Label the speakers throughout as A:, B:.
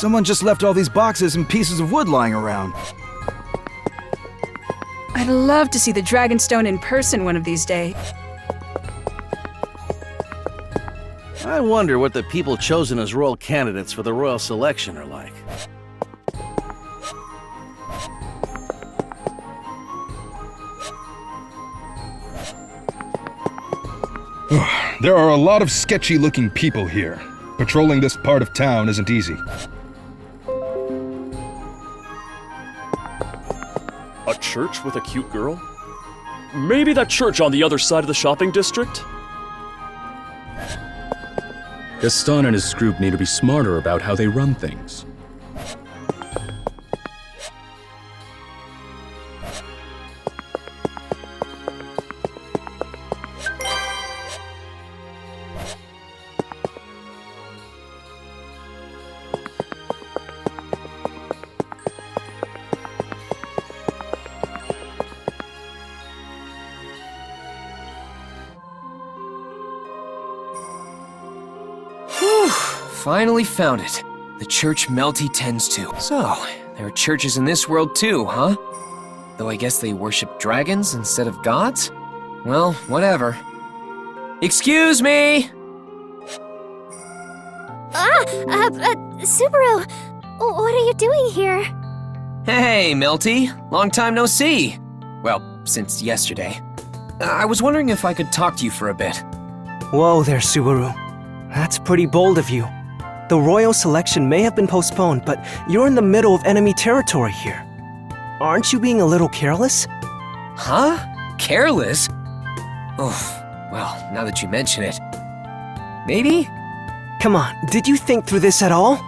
A: Someone just left all these boxes and pieces of wood lying around.
B: I'd love to see the Dragonstone in person one of these days.
C: I wonder what the people chosen as royal candidates for the royal selection are like.
D: There are a lot of sketchy-looking people here. Patrolling this part of town isn't easy.
E: A church with a cute girl? Maybe that church on the other side of the shopping district?
F: Gaston and his group need to be smarter about how they run things.
G: Finally found it. The church Melty tends to. So, there are churches in this world too, huh? Though I guess they worship dragons instead of gods? Well, whatever. Excuse me!
H: Subaru! What are you doing here?
G: Hey, Melty. Long time no see. Well, since yesterday. I was wondering if I could talk to you for a bit.
I: Whoa there, Subaru. That's pretty bold of you. The royal selection may have been postponed, but you're in the middle of enemy territory here. Aren't you being a little careless?
G: Huh? Careless? Oh, well, now that you mention it. Maybe?
I: Come on, did you think through this at all?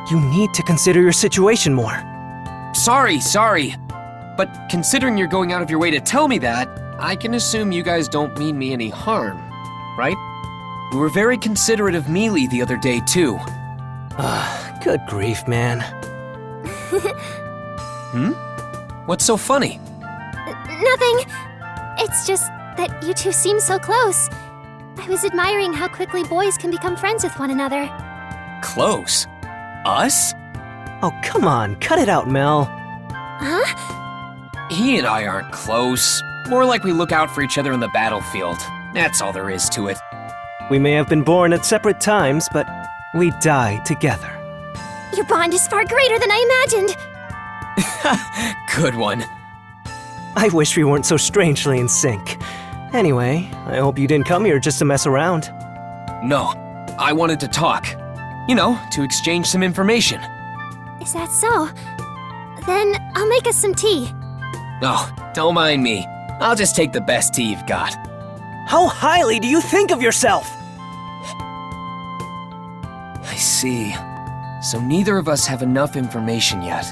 I: You need to consider your situation more.
G: Sorry. But considering you're going out of your way to tell me that, I can assume you guys don't mean me any harm, right? You were very considerate of Mealy the other day, too.
I: Good grief, man.
G: What's so funny?
H: Nothing. It's just that you two seem so close. I was admiring how quickly boys can become friends with one another.
G: Close? Us?
I: Oh, come on, cut it out, Mel.
H: Huh?
G: He and I aren't close. More like we look out for each other in the battlefield. That's all there is to it.
I: We may have been born at separate times, but we die together.
H: Your bond is far greater than I imagined.
G: Good one.
I: I wish we weren't so strangely in sync. Anyway, I hope you didn't come here just to mess around.
G: No, I wanted to talk. You know, to exchange some information.
H: Is that so? Then I'll make us some tea.
G: Oh, don't mind me. I'll just take the best tea you've got.
I: How highly do you think of yourself?
G: I see. So neither of us have enough information yet.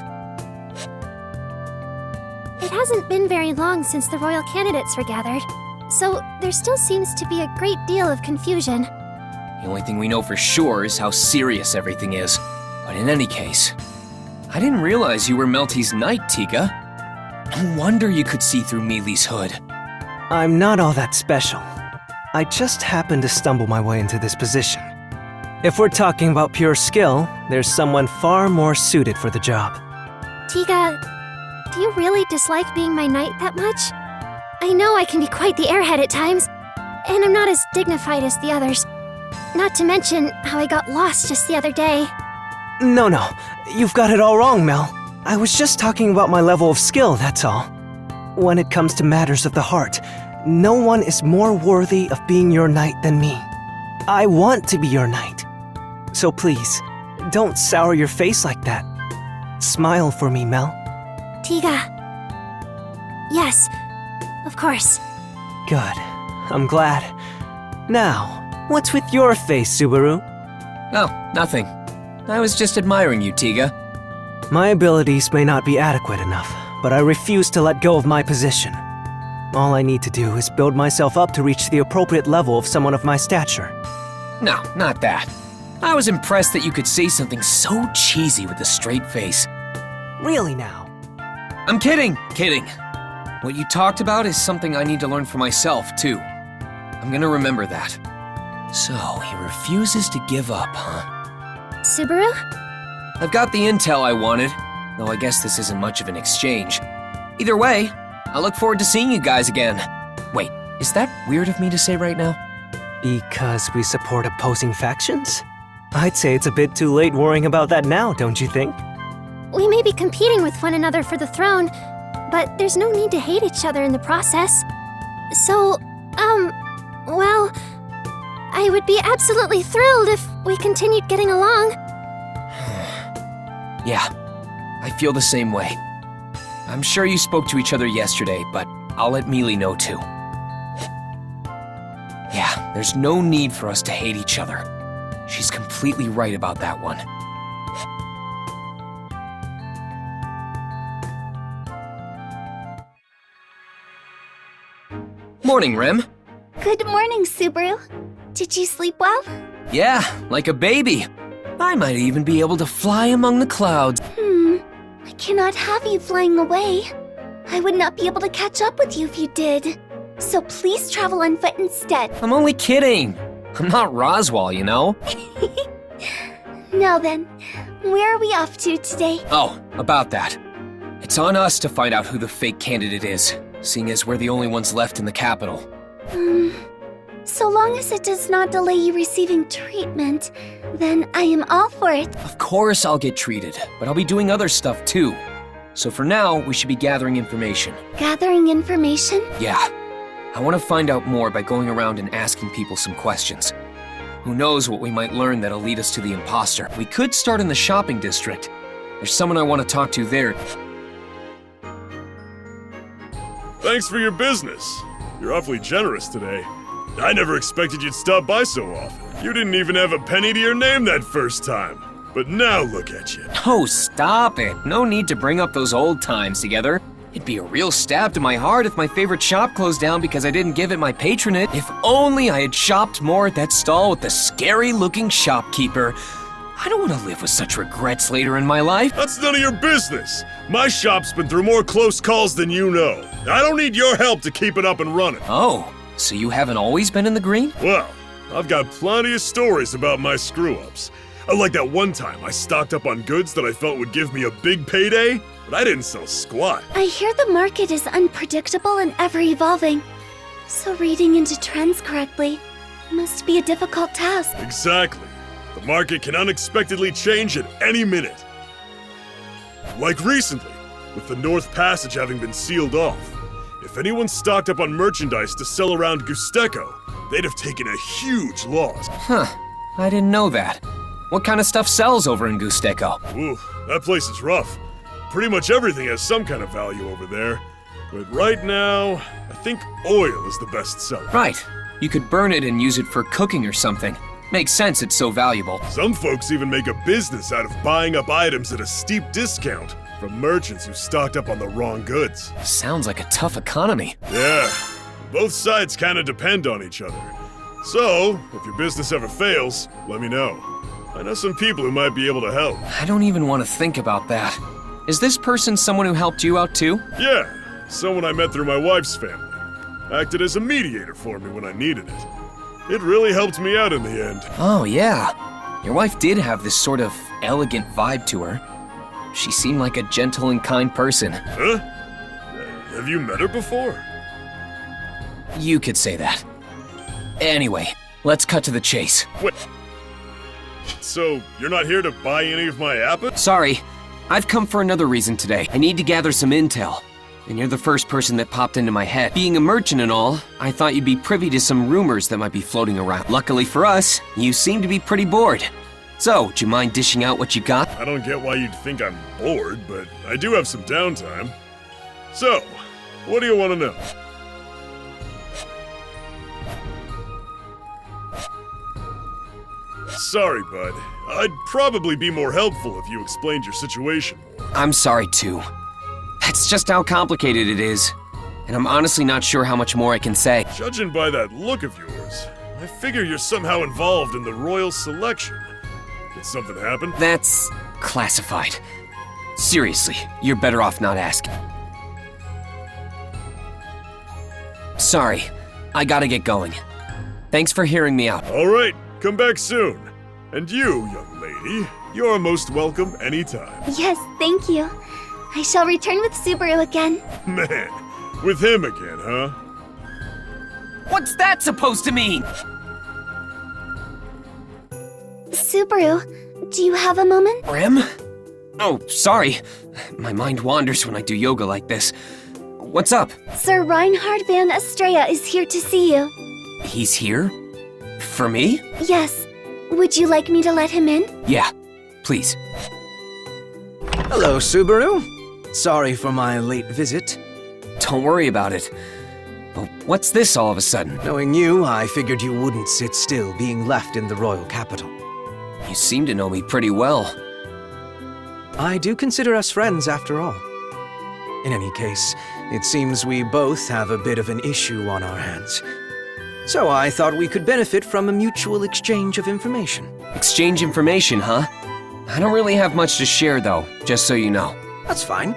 H: It hasn't been very long since the royal candidates were gathered, so there still seems to be a great deal of confusion.
G: The only thing we know for sure is how serious everything is. But in any case, I didn't realize you were Melty's knight, Tiga. No wonder you could see through Mealy's hood.
I: I'm not all that special. I just happened to stumble my way into this position. If we're talking about pure skill, there's someone far more suited for the job.
H: Tiga, do you really dislike being my knight that much? I know I can be quite the airhead at times, and I'm not as dignified as the others. Not to mention how I got lost just the other day.
I: No, you've got it all wrong, Mel. I was just talking about my level of skill, that's all. When it comes to matters of the heart, no one is more worthy of being your knight than me. I want to be your knight. So please, don't sour your face like that. Smile for me, Mel.
H: Tiga. Yes, of course.
I: Good. I'm glad. Now, what's with your face, Subaru?
G: Oh, nothing. I was just admiring you, Tiga.
I: My abilities may not be adequate enough, but I refuse to let go of my position. All I need to do is build myself up to reach the appropriate level of someone of my stature.
G: No, not that. I was impressed that you could say something so cheesy with a straight face.
I: Really now?
G: I'm kidding. What you talked about is something I need to learn for myself, too. I'm gonna remember that. So, he refuses to give up, huh?
H: Subaru?
G: I've got the intel I wanted, though I guess this isn't much of an exchange. Either way, I look forward to seeing you guys again. Wait, is that weird of me to say right now?
I: Because we support opposing factions? I'd say it's a bit too late worrying about that now, don't you think?
H: We may be competing with one another for the throne, but there's no need to hate each other in the process. So, well, I would be absolutely thrilled if we continued getting along.
G: Yeah, I feel the same way. I'm sure you spoke to each other yesterday, but I'll let Melty know too. Yeah, there's no need for us to hate each other. She's completely right about that one. Morning, Rem.
H: Good morning, Subaru. Did you sleep well?
G: Yeah, like a baby. I might even be able to fly among the clouds.
H: I cannot have you flying away. I would not be able to catch up with you if you did. So please travel on foot instead.
G: I'm only kidding. I'm not Roswell, you know?
H: Now then, where are we off to today?
G: Oh, about that. It's on us to find out who the fake candidate is, seeing as we're the only ones left in the capital.
H: So long as it does not delay you receiving treatment, then I am all for it.
G: Of course I'll get treated, but I'll be doing other stuff too. So for now, we should be gathering information.
H: Gathering information?
G: Yeah. I want to find out more by going around and asking people some questions. Who knows what we might learn that'll lead us to the imposter. We could start in the shopping district. There's someone I want to talk to there.
E: Thanks for your business. You're awfully generous today. I never expected you'd stop by so often. You didn't even have a penny to your name that first time. But now look at you.
G: Oh, stop it. No need to bring up those old times together. It'd be a real stab to my heart if my favorite shop closed down because I didn't give it my patronage. If only I had shopped more at that stall with the scary-looking shopkeeper. I don't want to live with such regrets later in my life.
E: That's none of your business. My shop's been through more close calls than you know. I don't need your help to keep it up and running.
G: Oh, so you haven't always been in the green?
E: Well, I've got plenty of stories about my screw-ups. Like that one time I stocked up on goods that I felt would give me a big payday, but I didn't sell squat.
H: I hear the market is unpredictable and ever-evolving. So reading into trends correctly must be a difficult task.
E: Exactly. The market can unexpectedly change at any minute. Like recently, with the North Passage having been sealed off. If anyone stocked up on merchandise to sell around Gusteco, they'd have taken a huge loss.
G: Huh, I didn't know that. What kind of stuff sells over in Gusteco?
E: Ooh, that place is rough. Pretty much everything has some kind of value over there. But right now, I think oil is the best seller.
G: Right. You could burn it and use it for cooking or something. Makes sense it's so valuable.
E: Some folks even make a business out of buying up items at a steep discount from merchants who stocked up on the wrong goods.
G: Sounds like a tough economy.
E: Yeah, both sides kind of depend on each other. So, if your business ever fails, let me know. I know some people who might be able to help.
G: I don't even want to think about that. Is this person someone who helped you out too?
E: Yeah, someone I met through my wife's family. Acted as a mediator for me when I needed it. It really helped me out in the end.
G: Oh, yeah. Your wife did have this sort of elegant vibe to her. She seemed like a gentle and kind person.
E: Huh? Have you met her before?
G: You could say that. Anyway, let's cut to the chase.
E: Wait. So, you're not here to buy any of my apples?
G: Sorry, I've come for another reason today. I need to gather some intel. And you're the first person that popped into my head. Being a merchant and all, I thought you'd be privy to some rumors that might be floating around. Luckily for us, you seem to be pretty bored. So, do you mind dishing out what you got?
E: I don't get why you'd think I'm bored, but I do have some downtime. So, what do you want to know? Sorry, bud. I'd probably be more helpful if you explained your situation more.
G: I'm sorry too. That's just how complicated it is. And I'm honestly not sure how much more I can say.
E: Judging by that look of yours, I figure you're somehow involved in the royal selection. Did something happen?
G: That's classified. Seriously, you're better off not asking. Sorry, I gotta get going. Thanks for hearing me out.
E: All right, come back soon. And you, young lady, You're most welcome anytime.
H: Yes, thank you. I shall return with Subaru again.
E: Man, with him again, huh?
G: What's that supposed to mean?
H: Subaru, do you have a moment?
G: Rem? Oh, sorry. My mind wanders when I do yoga like this. What's up?
H: Sir Reinhard van Estrella is here to see you.
G: He's here? For me?
H: Yes. Would you like me to let him in?
G: Yeah, please.
I: Hello, Subaru. Sorry for my late visit.
G: Don't worry about it. But what's this all of a sudden?
I: Knowing you, I figured you wouldn't sit still being left in the royal capital.
G: You seem to know me pretty well.
I: I do consider us friends after all. In any case, it seems we both have a bit of an issue on our hands. So I thought we could benefit from a mutual exchange of information.
G: Exchange information, huh? I don't really have much to share though, just so you know.
I: That's fine.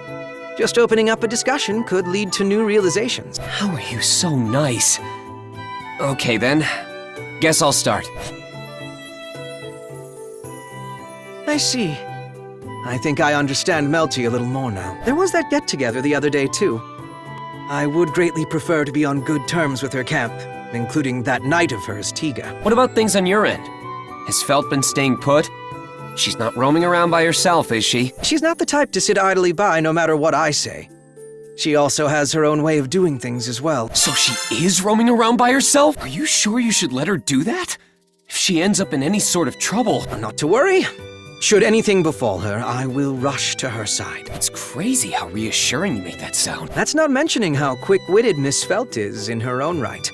I: Just opening up a discussion could lead to new realizations.
G: How are you so nice? Okay then, guess I'll start.
I: I see. I think I understand Melty a little more now. There was that get-together the other day, too. I would greatly prefer to be on good terms with her camp, including that knight of hers, Tiga.
G: What about things on your end? Has Felt been staying put? She's not roaming around by herself, is she?
I: She's not the type to sit idly by no matter what I say. She also has her own way of doing things as well.
G: So she is roaming around by herself? Are you sure you should let her do that? If she ends up in any sort of trouble...
I: Not to worry. Should anything befall her, I will rush to her side.
G: It's crazy how reassuring you make that sound.
I: That's not mentioning how quick-witted Miss Felt is in her own right.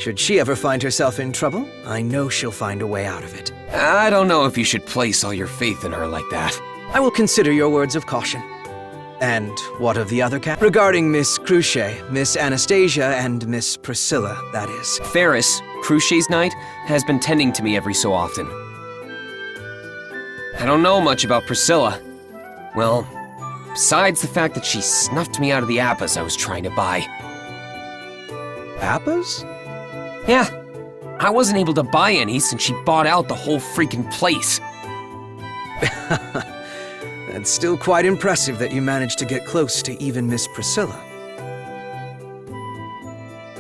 I: Should she ever find herself in trouble, I know she'll find a way out of it.
G: I don't know if you should place all your faith in her like that.
I: I will consider your words of caution. And what of the other cat? Regarding Miss Cruce, Miss Anastasia, and Miss Priscilla, that is.
G: Ferris, Cruce's knight, has been tending to me every so often. I don't know much about Priscilla. Well, besides the fact that she snuffed me out of the appas I was trying to buy.
I: Appas?
G: Yeah, I wasn't able to buy any since she bought out the whole freaking place.
I: That's still quite impressive that you managed to get close to even Miss Priscilla.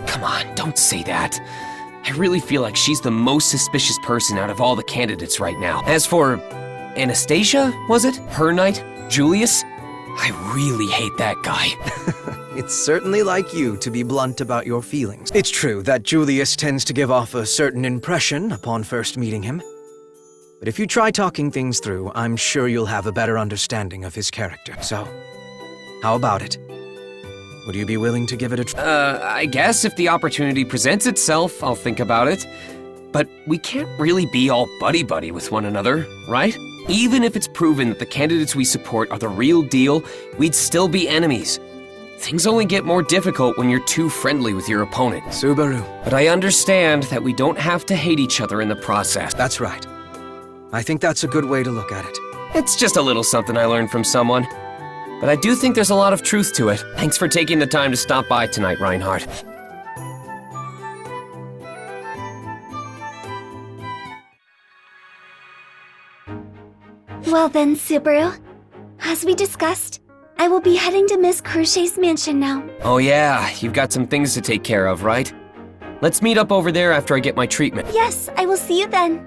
G: Come on, don't say that. I really feel like she's the most suspicious person out of all the candidates right now. As for Anastasia, was it? Her knight? Julius? I really hate that guy.
I: It's certainly like you to be blunt about your feelings. It's true that Julius tends to give off a certain impression upon first meeting him. But if you try talking things through, I'm sure you'll have a better understanding of his character. So, how about it? Would you be willing to give it a try?
G: I guess if the opportunity presents itself, I'll think about it. But we can't really be all buddy-buddy with one another, right? Even if it's proven that the candidates we support are the real deal, we'd still be enemies. Things only get more difficult when you're too friendly with your opponent.
I: Subaru.
G: But I understand that we don't have to hate each other in the process.
I: That's right. I think that's a good way to look at it.
G: It's just a little something I learned from someone. But I do think there's a lot of truth to it. Thanks for taking the time to stop by tonight, Reinhard.
H: Well then, Subaru. As we discussed, I will be heading to Miss Cruce's mansion now.
G: Oh yeah, you've got some things to take care of, right? Let's meet up over there after I get my treatment.
H: Yes, I will see you then.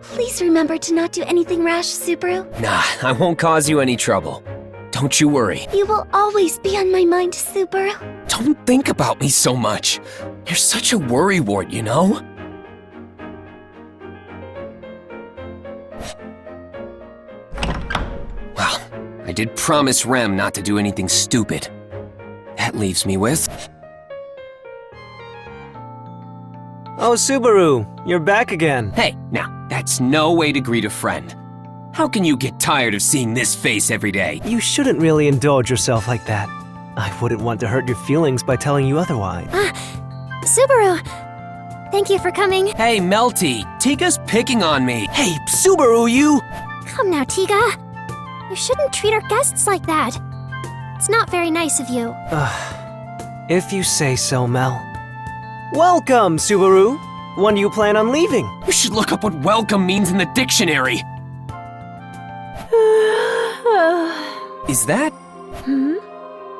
H: Please remember to not do anything rash, Subaru.
G: Nah, I won't cause you any trouble. Don't you worry.
H: You will always be on my mind, Subaru.
G: Don't think about me so much. You're such a worrywart, you know? Well, I did promise Rem not to do anything stupid. That leaves me with...
I: Oh, Subaru, you're back again.
G: Hey, now, that's no way to greet a friend. How can you get tired of seeing this face every day?
I: You shouldn't really indulge yourself like that. I wouldn't want to hurt your feelings by telling you otherwise.
H: Subaru! Thank you for coming.
G: Hey, Melty, Tiga's picking on me. Hey, Subaru, you!
H: Come now, Tiga. You shouldn't treat our guests like that. It's not very nice of you.
I: If you say so, Mel. Welcome, Subaru. When do you plan on leaving?
G: You should look up what welcome means in the dictionary. Is that...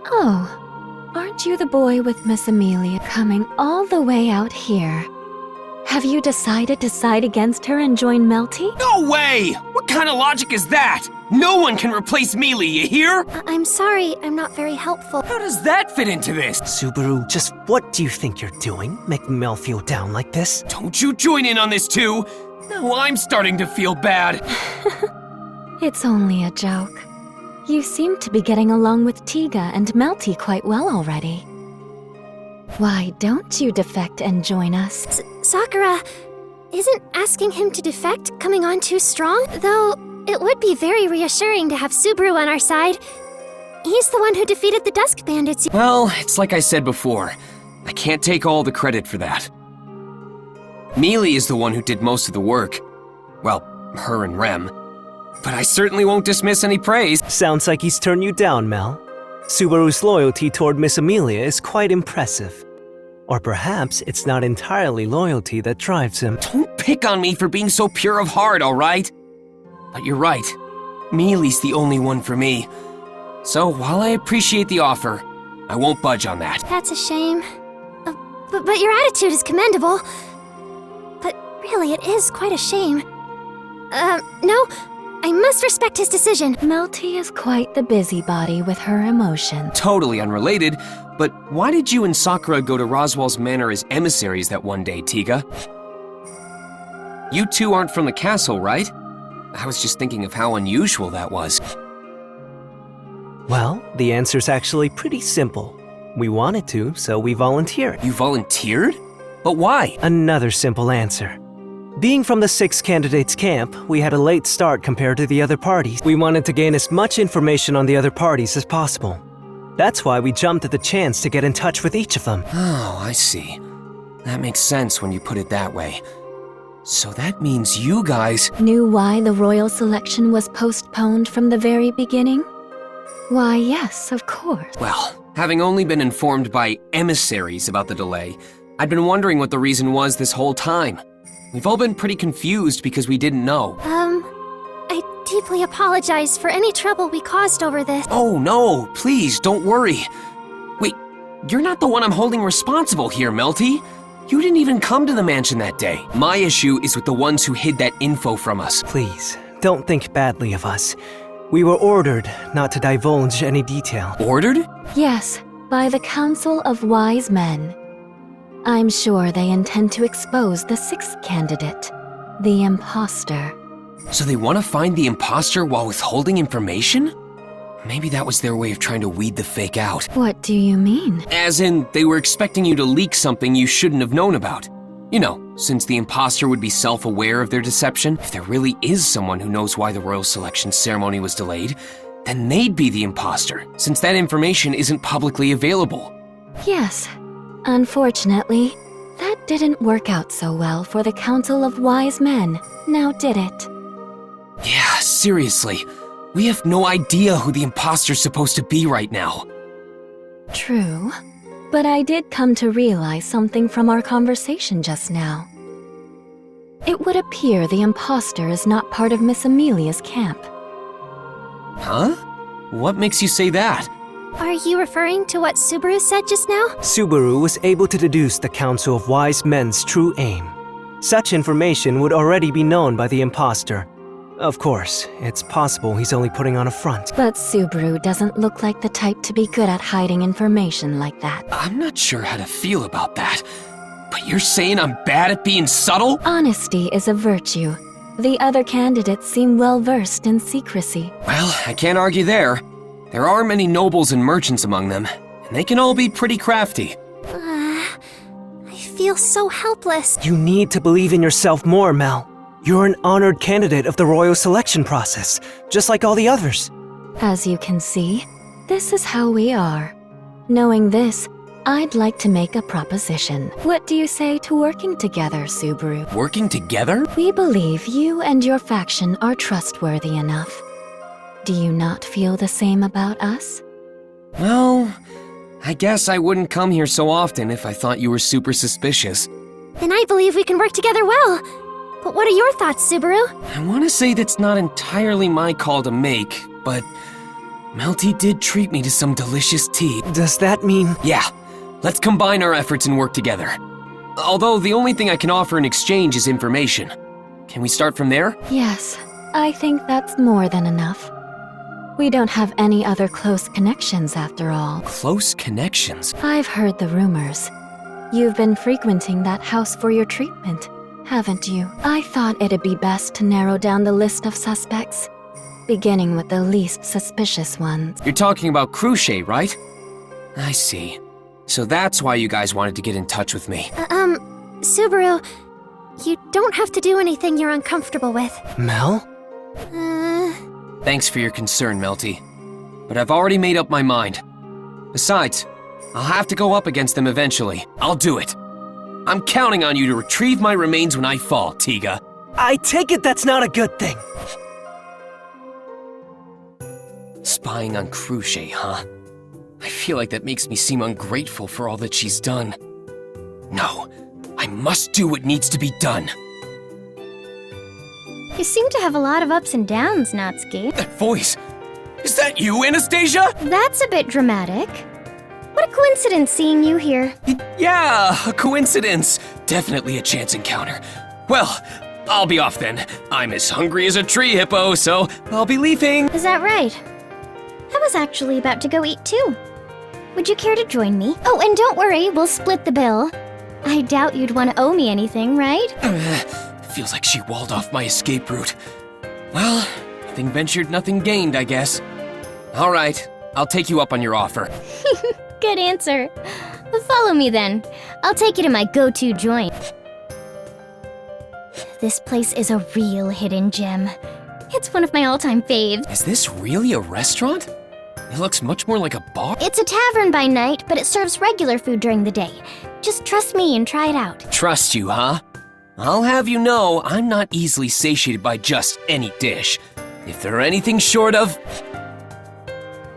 J: Oh, aren't you the boy with Miss Amelia coming all the way out here? Have you decided to side against her and join Melty?
G: No way! What kind of logic is that? No one can replace Mealy, you hear?
H: I'm sorry, I'm not very helpful.
G: How does that fit into this?
I: Subaru, just what do you think you're doing? Making Mel feel down like this?
G: Don't you join in on this too? Now I'm starting to feel bad.
J: It's only a joke. You seem to be getting along with Tiga and Melty quite well already. Why don't you defect and join us?
H: Sakura, isn't asking him to defect coming on too strong? Though, it would be very reassuring to have Subaru on our side. He's the one who defeated the Dusk Bandits.
G: Well, it's like I said before. I can't take all the credit for that. Mealy is the one who did most of the work. Well, her and Rem. But I certainly won't dismiss any praise.
I: Sounds like he's turned you down, Mel. Subaru's loyalty toward Miss Amelia is quite impressive. Or perhaps it's not entirely loyalty that drives him.
G: Don't pick on me for being so pure of heart, alright? But you're right. Mealy's the only one for me. So while I appreciate the offer, I won't budge on that.
H: That's a shame. But your attitude is commendable. But really, it is quite a shame. No, I must respect his decision.
J: Melty is quite the busybody with her emotions.
G: Totally unrelated, but why did you and Sakura go to Roswell's Manor as emissaries that one day, Tiga? You two aren't from the castle, right? I was just thinking of how unusual that was.
I: Well, the answer's actually pretty simple. We wanted to, so we volunteered.
G: You volunteered? But why?
I: Another simple answer. Being from the 6 candidates camp, we had a late start compared to the other parties. We wanted to gain as much information on the other parties as possible. That's why we jumped at the chance to get in touch with each of them.
G: Oh, I see. That makes sense when you put it that way. So that means you guys...
J: Knew why the royal selection was postponed from the very beginning? Why, yes, of course.
G: Well, having only been informed by emissaries about the delay, I'd been wondering what the reason was this whole time. We've all been pretty confused because we didn't know.
H: I deeply apologize for any trouble we caused over this.
G: Oh no, please, don't worry. Wait, you're not the one I'm holding responsible here, Melty. You didn't even come to the mansion that day. My issue is with the ones who hid that info from us.
I: Please, don't think badly of us. We were ordered not to divulge any detail.
G: Ordered?
J: Yes, by the Council of Wise Men. I'm sure they intend to expose the 6th candidate, the imposter.
G: So they want to find the imposter while withholding information? Maybe that was their way of trying to weed the fake out.
J: What do you mean?
G: As in, they were expecting you to leak something you shouldn't have known about. You know, since the imposter would be self-aware of their deception, if there really is someone who knows why the royal selection ceremony was delayed, then they'd be the imposter, since that information isn't publicly available.
J: Yes. Unfortunately, that didn't work out so well for the Council of Wise Men, now did it?
G: Yeah, seriously. We have no idea who the imposter's supposed to be right now.
J: True. But I did come to realize something from our conversation just now. It would appear the imposter is not part of Miss Amelia's camp.
G: Huh? What makes you say that?
H: Are you referring to what Subaru said just now?
I: Subaru was able to deduce the Council of Wise Men's true aim. Such information would already be known by the imposter. Of course, it's possible he's only putting on a front.
J: But Subaru doesn't look like the type to be good at hiding information like that.
G: I'm not sure how to feel about that. But you're saying I'm bad at being subtle?
J: Honesty is a virtue. The other candidates seem well-versed in secrecy.
G: Well, I can't argue there. There are many nobles and merchants among them, and they can all be pretty crafty.
H: I feel so helpless.
I: You need to believe in yourself more, Mel. You're an honored candidate of the royal selection process, just like all the others.
J: As you can see, this is how we are. Knowing this, I'd like to make a proposition. What do you say to working together, Subaru?
G: Working together?
J: We believe you and your faction are trustworthy enough. Do you not feel the same about us?
G: Well, I guess I wouldn't come here so often if I thought you were super suspicious.
H: Then I believe we can work together well. But what are your thoughts, Subaru?
G: I want to say that's not entirely my call to make, but Melty did treat me to some delicious tea.
I: Does that mean...
G: Yeah, let's combine our efforts and work together. Although the only thing I can offer in exchange is information. Can we start from there?
J: Yes, I think that's more than enough. We don't have any other close connections after all.
G: Close connections?
J: I've heard the rumors. You've been frequenting that house for your treatment, haven't you? I thought it'd be best to narrow down the list of suspects, beginning with the least suspicious ones.
G: You're talking about Crochet, right? I see. So that's why you guys wanted to get in touch with me.
H: Subaru, you don't have to do anything you're uncomfortable with.
I: Mel?
G: Thanks for your concern, Melty. But I've already made up my mind. Besides, I'll have to go up against them eventually. I'll do it. I'm counting on you to retrieve my remains when I fall, Tiga.
I: I take it that's not a good thing.
G: Spying on Crochet, huh? I feel like that makes me seem ungrateful for all that she's done. No, I must do what needs to be done.
H: You seem to have a lot of ups and downs, Natsuki.
G: That voice! Is that you, Anastasia?
H: That's a bit dramatic. What a coincidence seeing you here.
G: Yeah, a coincidence. Definitely a chance encounter. Well, I'll be off then. I'm as hungry as a tree hippo, so I'll be leaving.
H: Is that right? I was actually about to go eat too. Would you care to join me? Oh, and don't worry, we'll split the bill. I doubt you'd want to owe me anything, right?
G: Feels like she walled off my escape route. Well, nothing ventured, nothing gained, I guess. All right, I'll take you up on your offer.
H: Good answer. Follow me then. I'll take you to my go-to joint. This place is a real hidden gem. It's one of my all-time faves.
G: Is this really a restaurant? It looks much more like a bar.
H: It's a tavern by night, but it serves regular food during the day. Just trust me and try it out.
G: Trust you, huh? I'll have you know, I'm not easily satiated by just any dish. If they're anything short of...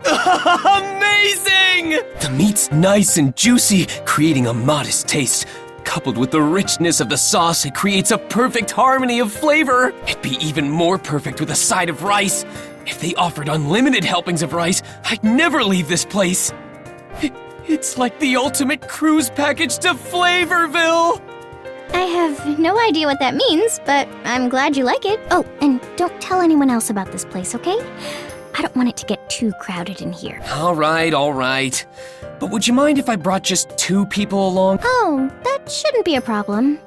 G: Amazing! The meat's nice and juicy, creating a modest taste. Coupled with the richness of the sauce, it creates a perfect harmony of flavor. It'd be even more perfect with a side of rice. If they offered unlimited helpings of rice, I'd never leave this place. It's like the ultimate cruise package to Flavorville!
H: I have no idea what that means, but I'm glad you like it. Oh, and don't tell anyone else about this place, okay? I don't want it to get too crowded in here.
G: All right. But would you mind if I brought just 2 people along?
H: Oh, that shouldn't be a problem.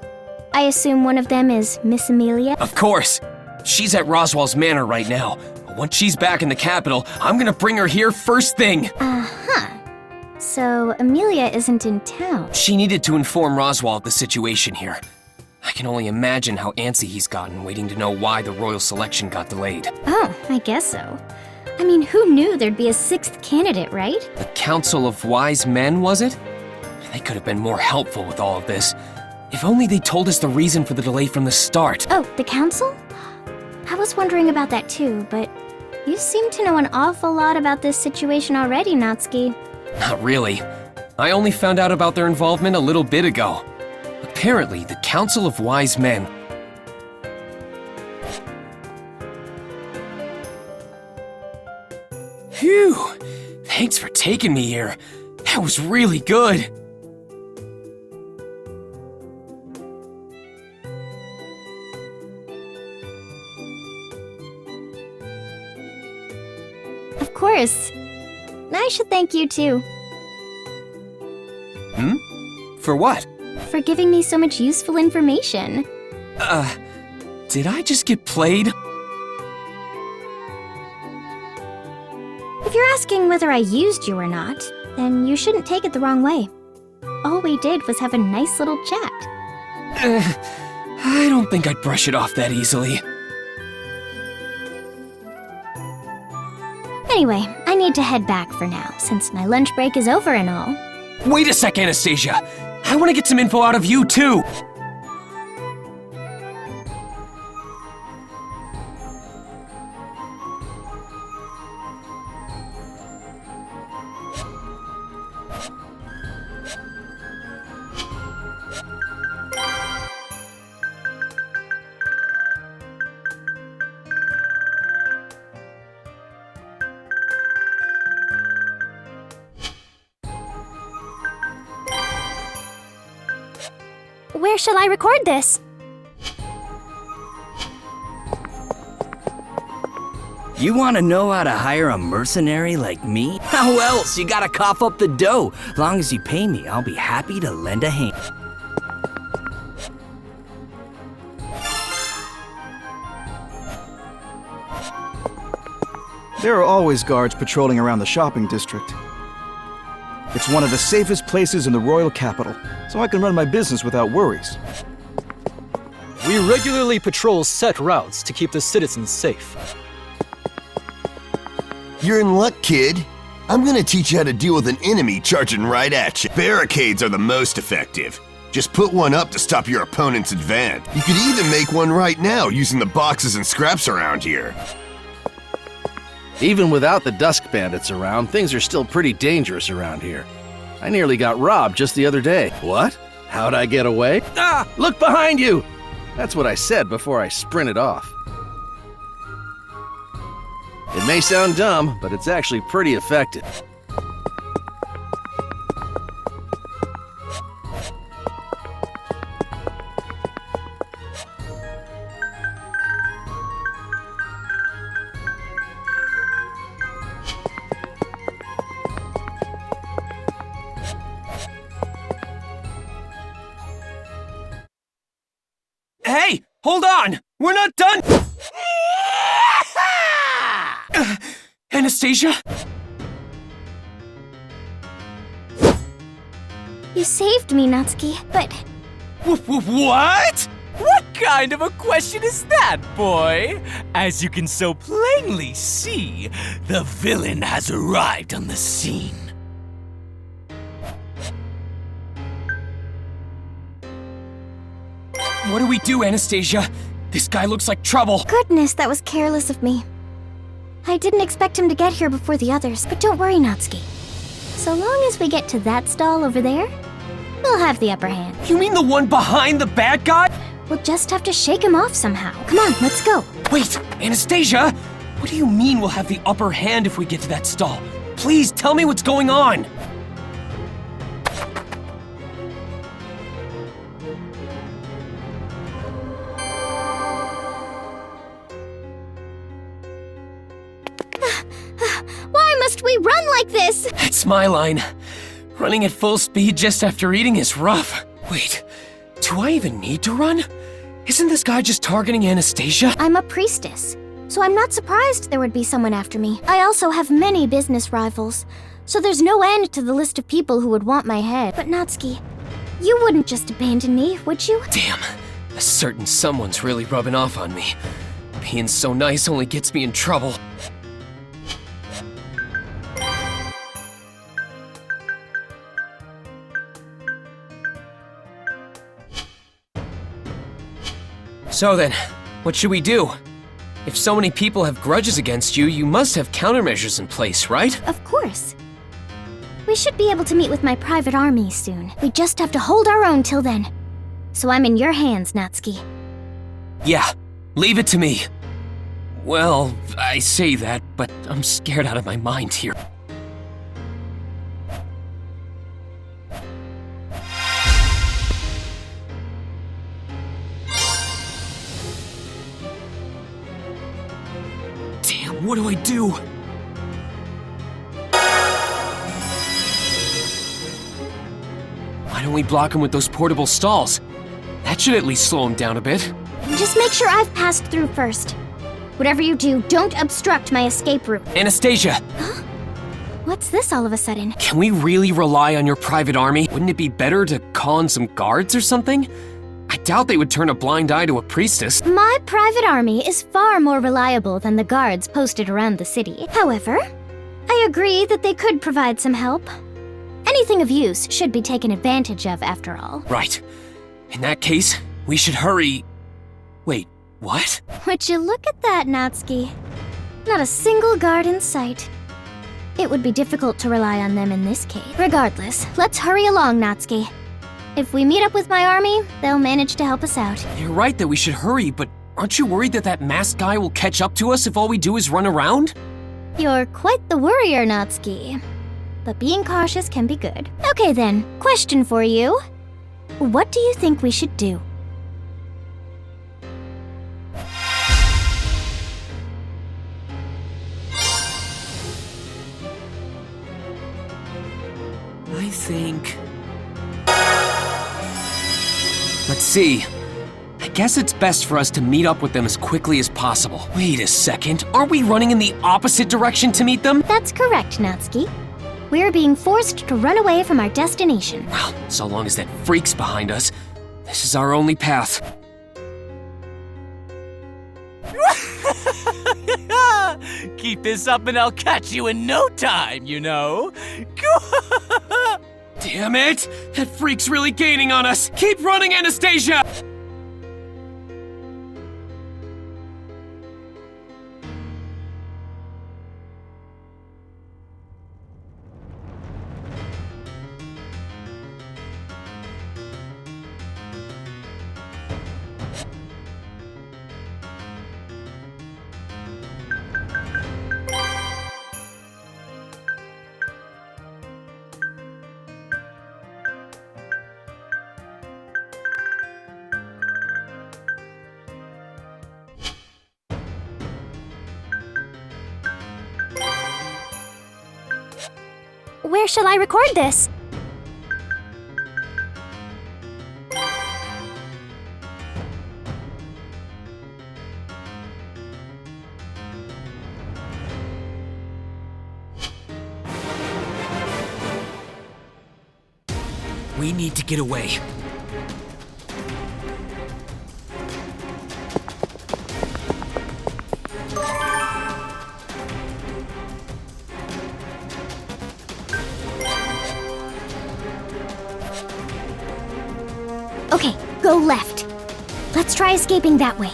H: I assume one of them is Miss Amelia?
G: Of course! She's at Roswell's Manor right now. Once she's back in the capital, I'm gonna bring her here first thing.
H: Uh-huh. So, Amelia isn't in town.
G: She needed to inform Roswell of the situation here. I can only imagine how antsy he's gotten waiting to know why the royal selection got delayed.
H: Oh, I guess so. I mean, who knew there'd be a 6th candidate, right?
G: The Council of Wise Men, was it? They could have been more helpful with all of this. If only they told us the reason for the delay from the start.
H: Oh, the council? I was wondering about that too, but you seem to know an awful lot about this situation already, Natsuki.
G: Not really. I only found out about their involvement a little bit ago. Apparently, the Council of Wise Men... Phew! Thanks for taking me here. That was really good.
H: Of course. I should thank you too.
G: For what?
H: For giving me so much useful information.
G: Did I just get played?
H: If you're asking whether I used you or not, then you shouldn't take it the wrong way. All we did was have a nice little chat.
G: I don't think I'd brush it off that easily.
H: Anyway, I need to head back for now, since my lunch break is over and all.
G: Wait a sec, Anastasia! I want to get some info out of you, too!
H: Where shall I record this?
K: You want to know how to hire a mercenary like me? How else? You gotta cough up the dough. Long as you pay me, I'll be happy to lend a hand.
A: There are always guards patrolling around the shopping district. It's one of the safest places in the royal capital, so I can run my business without worries.
L: We regularly patrol set routes to keep the citizens safe.
M: You're in luck, kid. I'm gonna teach you how to deal with an enemy charging right at you. Barricades are the most effective. Just put one up to stop your opponent's advance. You could even make one right now using the boxes and scraps around here.
C: Even without the dusk bandits around, things are still pretty dangerous around here. I nearly got robbed just the other day. What? How'd I get away? Ah! Look behind you! That's what I said before I sprinted off. It may sound dumb, but it's actually pretty effective.
G: Hey, hold on! We're not done! Anastasia?
H: You saved me, Natsuki, but...
N: What? What kind of a question is that, boy? As you can so plainly see, the villain has arrived on the scene.
G: What do we do, Anastasia? This guy looks like trouble.
H: Goodness, that was careless of me. I didn't expect him to get here before the others, but don't worry, Natsuki. So long as we get to that stall over there, we'll have the upper hand.
G: You mean the one behind the bad guy?
H: We'll just have to shake him off somehow. Come on, let's go.
G: Wait, Anastasia! What do you mean we'll have the upper hand if we get to that stall? Please tell me what's going on!
H: Why must we run like this?
G: That's my line. Running at full speed just after eating is rough. Wait, do I even need to run? Isn't this guy just targeting Anastasia?
H: I'm a priestess, so I'm not surprised there would be someone after me. I also have many business rivals, so there's no end to the list of people who would want my head. But Natsuki, you wouldn't just abandon me, would you?
G: Damn, a certain someone's really rubbing off on me. Being so nice only gets me in trouble. So then, what should we do? If so many people have grudges against you, you must have countermeasures in place, right?
H: Of course. We should be able to meet with my private army soon. We just have to hold our own till then. So I'm in your hands, Natsuki.
G: Yeah, leave it to me. Well, I say that, but I'm scared out of my mind here. Damn, what do I do? Why don't we block him with those portable stalls? That should at least slow him down a bit.
H: Just make sure I've passed through first. Whatever you do, don't obstruct my escape route.
G: Anastasia!
H: Huh? What's this all of a sudden?
G: Can we really rely on your private army? Wouldn't it be better to call in some guards or something? I doubt they would turn a blind eye to a priestess.
H: My private army is far more reliable than the guards posted around the city. However, I agree that they could provide some help. Anything of use should be taken advantage of, after all.
G: Right. In that case, we should hurry. Wait, what?
H: Would you look at that, Natsuki? Not a single guard in sight. It would be difficult to rely on them in this case. Regardless, let's hurry along, Natsuki. If we meet up with my army, they'll manage to help us out.
G: You're right that we should hurry, but aren't you worried that that masked guy will catch up to us if all we do is run around?
H: You're quite the worrier, Natsuki. But being cautious can be good. Okay then, question for you. What do you think we should do?
G: I think... Let's see. I guess it's best for us to meet up with them as quickly as possible. Wait a second, aren't we running in the opposite direction to meet them?
H: That's correct, Natsuki. We're being forced to run away from our destination.
G: Well, so long as that freak's behind us, this is our only path.
N: Keep this up and I'll catch you in no time, you know?
G: Damn it! That freak's really gaining on us! Keep running, Anastasia!
H: Where shall I record this?
G: We need to get away.
H: Okay, go left. Let's try escaping that way.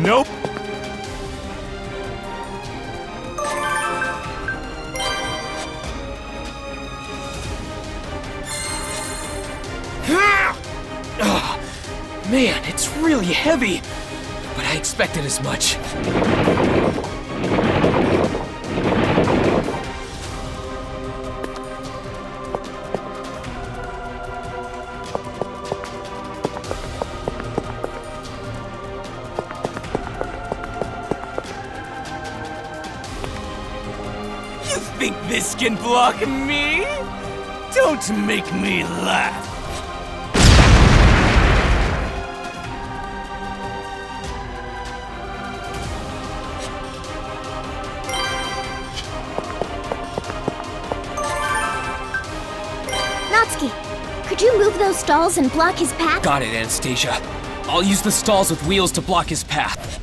N: Nope.
G: Man, it's really heavy. But I expected as much.
N: You think this can block me? Don't make me laugh.
H: Natsuki, could you move those stalls and block his path?
G: Got it, Anastasia. I'll use the stalls with wheels to block his path.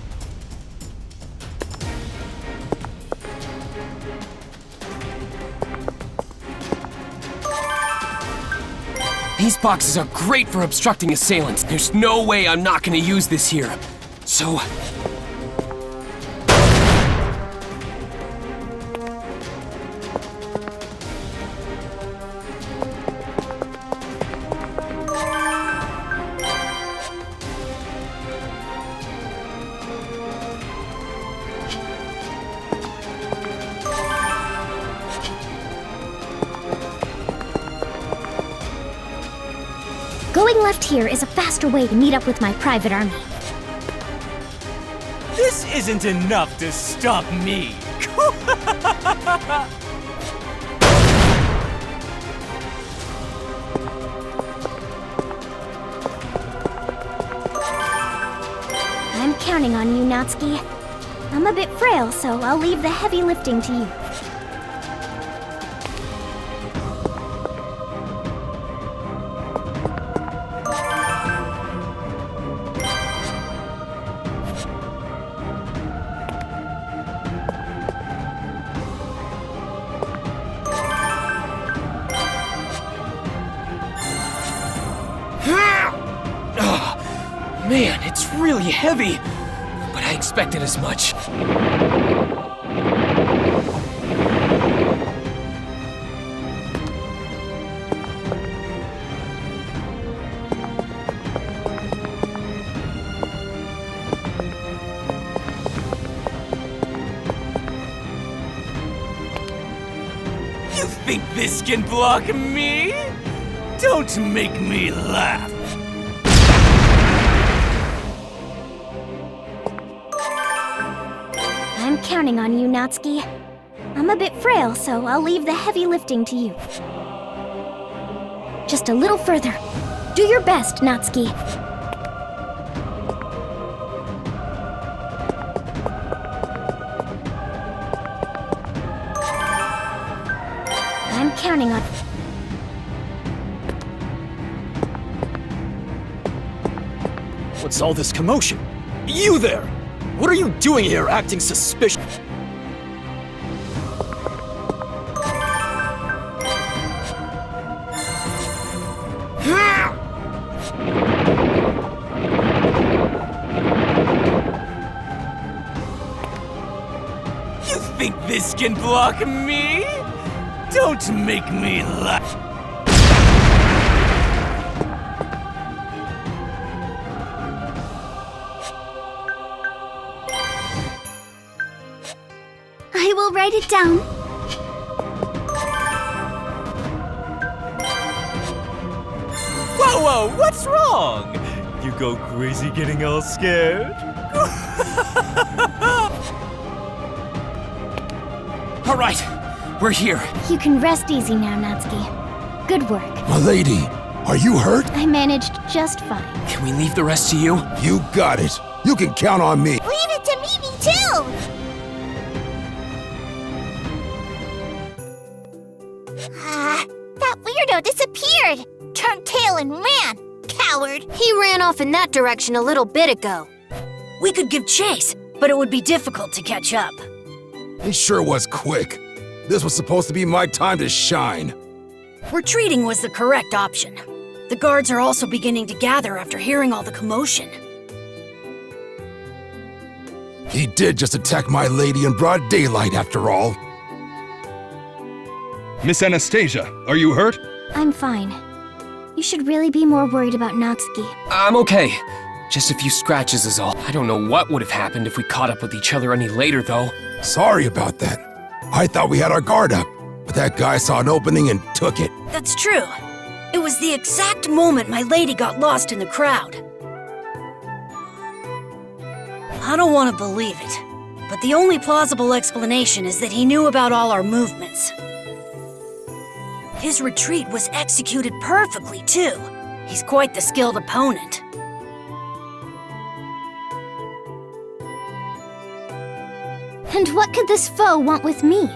G: These boxes are great for obstructing assailants. There's no way I'm not gonna use this here. So...
H: Going left here is a faster way to meet up with my private army.
N: This isn't enough to stop me.
H: I'm counting on you, Natsuki. I'm a bit frail, so I'll leave the heavy lifting to you.
G: Man, it's really heavy, but I expected as much.
N: think this can block me? Don't make me laugh.
H: I'm counting on you, Natsuki. I'm a bit frail, so I'll leave the heavy lifting to you. Just a little further. Do your best, Natsuki. I'm counting on...
L: What's all this commotion? You there! What are you doing here, acting suspicious?
N: You think this can block me? Don't make me laugh.
H: I will write it down.
N: Whoa, what's wrong? You go crazy getting all scared?
G: All right, we're here.
H: You can rest easy now, Natsuki. Good work.
O: My lady, are you hurt?
H: I managed just fine.
G: Can we leave the rest to you?
O: You got it. You can count on me.
H: Leave it to Mimi, too! That weirdo disappeared! Turned tail and ran! Coward!
P: He ran off in that direction a little bit ago. We could give chase, but it would be difficult to catch up.
O: He sure was quick. This was supposed to be my time to shine.
P: Retreating was the correct option. The guards are also beginning to gather after hearing all the commotion.
O: He did just attack my lady in broad daylight, after all.
D: Miss Anastasia, are you hurt?
H: I'm fine. You should really be more worried about Natsuki.
G: I'm okay. Just a few scratches is all. I don't know what would have happened if we caught up with each other any later, though.
O: Sorry about that. I thought we had our guard up, but that guy saw an opening and took it.
P: That's true. It was the exact moment my lady got lost in the crowd. I don't want to believe it, but the only plausible explanation is that he knew about all our movements. His retreat was executed perfectly, too. He's quite the skilled opponent.
H: And what could this foe want with me?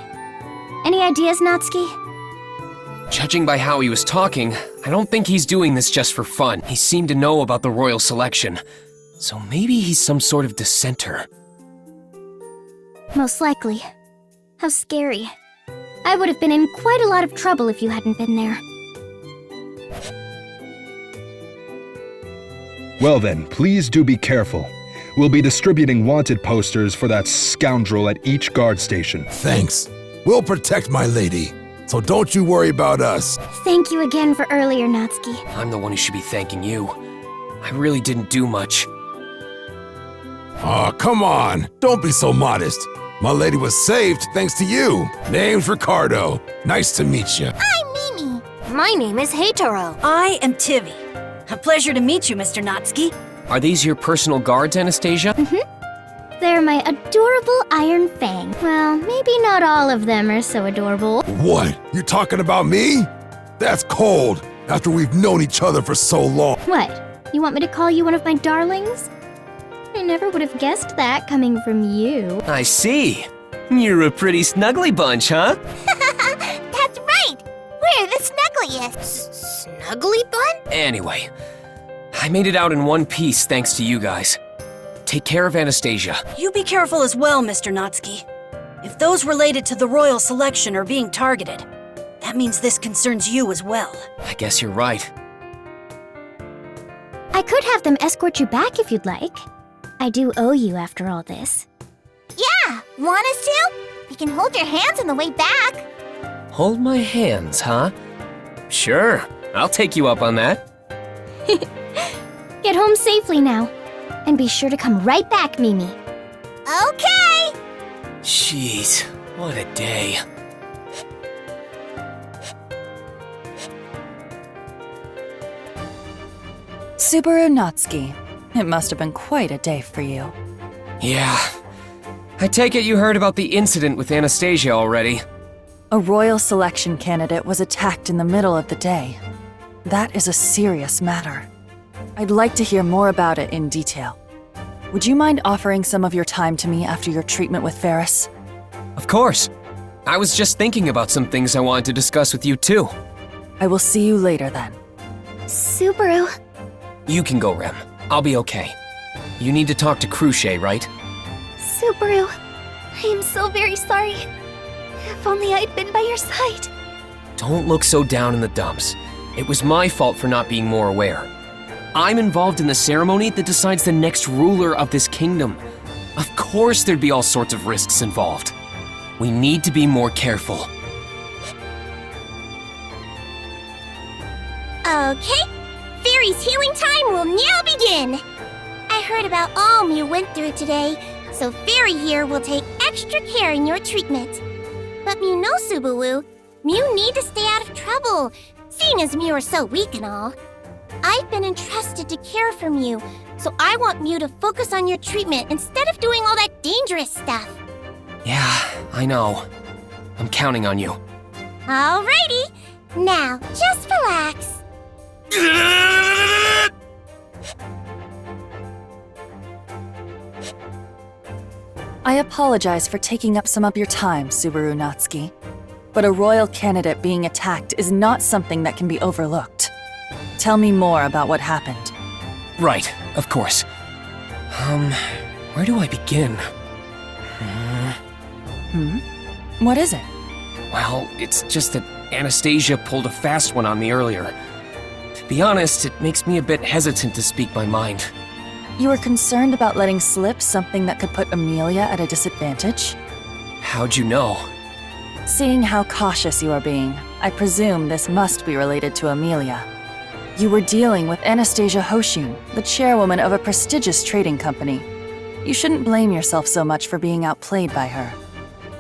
H: Any ideas, Natsuki?
G: Judging by how he was talking, I don't think he's doing this just for fun. He seemed to know about the royal selection. So maybe he's some sort of dissenter.
H: Most likely. How scary. I would have been in quite a lot of trouble if you hadn't been there.
D: Well then, please do be careful. We'll be distributing wanted posters for that scoundrel at each guard station.
O: Thanks. We'll protect my lady, so don't you worry about us.
H: Thank you again for earlier, Natsuki.
G: I'm the one who should be thanking you. I really didn't do much.
O: Aw, come on. Don't be so modest. My lady was saved thanks to you. Name's Ricardo. Nice to meet you.
P: I'm Mimi. My name is Heitaro. I am Tivi. A pleasure to meet you, Mr. Natsuki.
G: Are these your personal guards, Anastasia?
H: Mm-hmm. They're my adorable Iron Fang. Well, maybe not all of them are so adorable.
O: What? You talking about me? That's cold, after we've known each other for so long.
H: What? You want me to call you one of my darlings? I never would have guessed that coming from you.
G: I see. You're a pretty snuggly bunch, huh?
H: That's right! We're the snuggliest.
P: Snuggly bun?
G: Anyway, I made it out in one piece thanks to you guys. Take care of Anastasia.
P: You be careful as well, Mr. Natsuki. If those related to the royal selection are being targeted, that means this concerns you as well.
G: I guess you're right.
H: I could have them escort you back if you'd like. I do owe you after all this.
Q: Yeah! Want us to? We can hold your hands on the way back.
G: Hold my hands, huh? Sure, I'll take you up on that.
H: Get home safely now. And be sure to come right back, Mimi.
Q: Okay!
G: Jeez, what a day.
R: Subaru Natsuki, it must have been quite a day for you.
G: Yeah. I take it you heard about the incident with Anastasia already.
R: A royal selection candidate was attacked in the middle of the day. That is a serious matter. I'd like to hear more about it in detail. Would you mind offering some of your time to me after your treatment with Ferris?
G: Of course. I was just thinking about some things I wanted to discuss with you too.
R: I will see you later then.
H: Subaru.
G: You can go, Rem. I'll be okay. You need to talk to Cruchet, right?
H: Subaru. I am so very sorry. If only I'd been by your side.
G: Don't look so down in the dumps. It was my fault for not being more aware. I'm involved in the ceremony that decides the next ruler of this kingdom. Of course there'd be all sorts of risks involved. We need to be more careful.
Q: Okay, Fairy's healing time will now begin. I heard about all Mew went through today, so Fairy here will take extra care in your treatment. But Mew knows, Subaru, Mew need to stay out of trouble, seeing as Mew are so weak and all. I've been entrusted to care for Mew, so I want Mew to focus on your treatment instead of doing all that dangerous stuff.
G: Yeah, I know. I'm counting on you.
Q: Alrighty, now just relax.
R: I apologize for taking up some of your time, Subaru Natsuki. But a royal candidate being attacked is not something that can be overlooked. Tell me more about what happened.
G: Right, of course. Where do I begin?
R: What is it?
G: Well, it's just that Anastasia pulled a fast one on me earlier. To be honest, it makes me a bit hesitant to speak my mind.
R: You were concerned about letting slip something that could put Amelia at a disadvantage?
G: How'd you know?
R: Seeing how cautious you are being, I presume this must be related to Amelia. You were dealing with Anastasia Hoshin, the chairwoman of a prestigious trading company. You shouldn't blame yourself so much for being outplayed by her.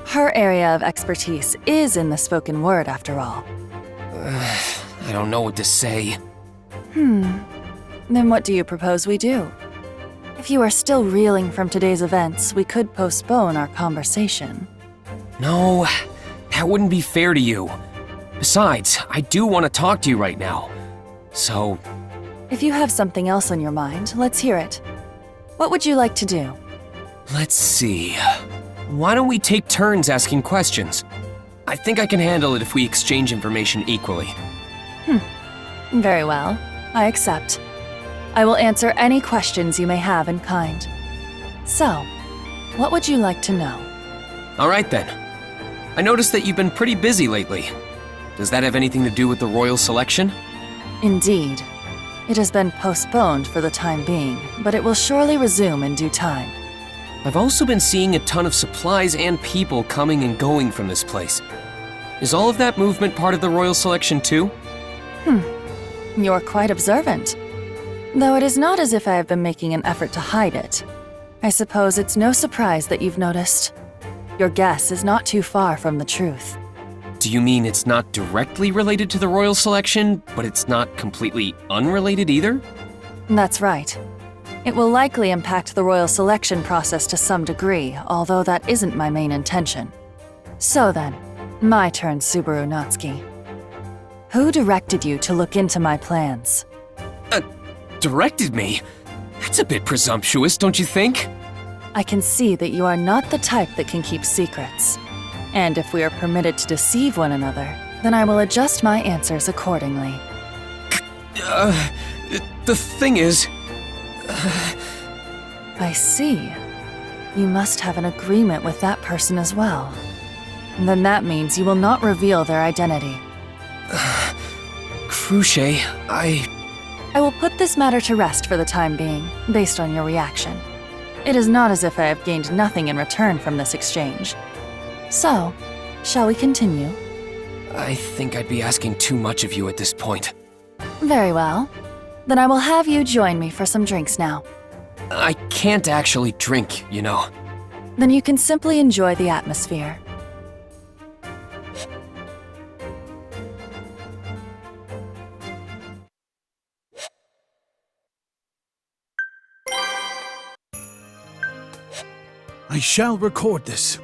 R: Her area of expertise is in the spoken word, after all.
G: I don't know what to say.
R: Then what do you propose we do? If you are still reeling from today's events, we could postpone our conversation.
G: No, that wouldn't be fair to you. Besides, I do want to talk to you right now. So...
R: If you have something else on your mind, let's hear it. What would you like to do?
G: Let's see. Why don't we take turns asking questions? I think I can handle it if we exchange information equally.
R: Very well. I accept. I will answer any questions you may have in kind. So, what would you like to know?
G: All right then. I noticed that you've been pretty busy lately. Does that have anything to do with the royal selection?
R: Indeed. It has been postponed for the time being, but it will surely resume in due time.
G: I've also been seeing a ton of supplies and people coming and going from this place. Is all of that movement part of the royal selection too?
R: You're quite observant. Though it is not as if I have been making an effort to hide it. I suppose it's no surprise that you've noticed. Your guess is not too far from the truth.
G: Do you mean it's not directly related to the royal selection, but it's not completely unrelated either?
R: That's right. It will likely impact the royal selection process to some degree, although that isn't my main intention. So then, my turn, Subaru Natsuki. Who directed you to look into my plans?
G: Directed me? That's a bit presumptuous, don't you think?
R: I can see that you are not the type that can keep secrets. And if we are permitted to deceive one another, then I will adjust my answers accordingly.
G: The thing is...
R: I see. You must have an agreement with that person as well. Then that means you will not reveal their identity.
G: Cruchet, I
R: will put this matter to rest for the time being, based on your reaction. It is not as if I have gained nothing in return from this exchange. So, shall we continue?
G: I think I'd be asking too much of you at this point.
R: Very well. Then I will have you join me for some drinks now.
G: I can't actually drink, you know.
R: Then you can simply enjoy the atmosphere.
S: I shall record this.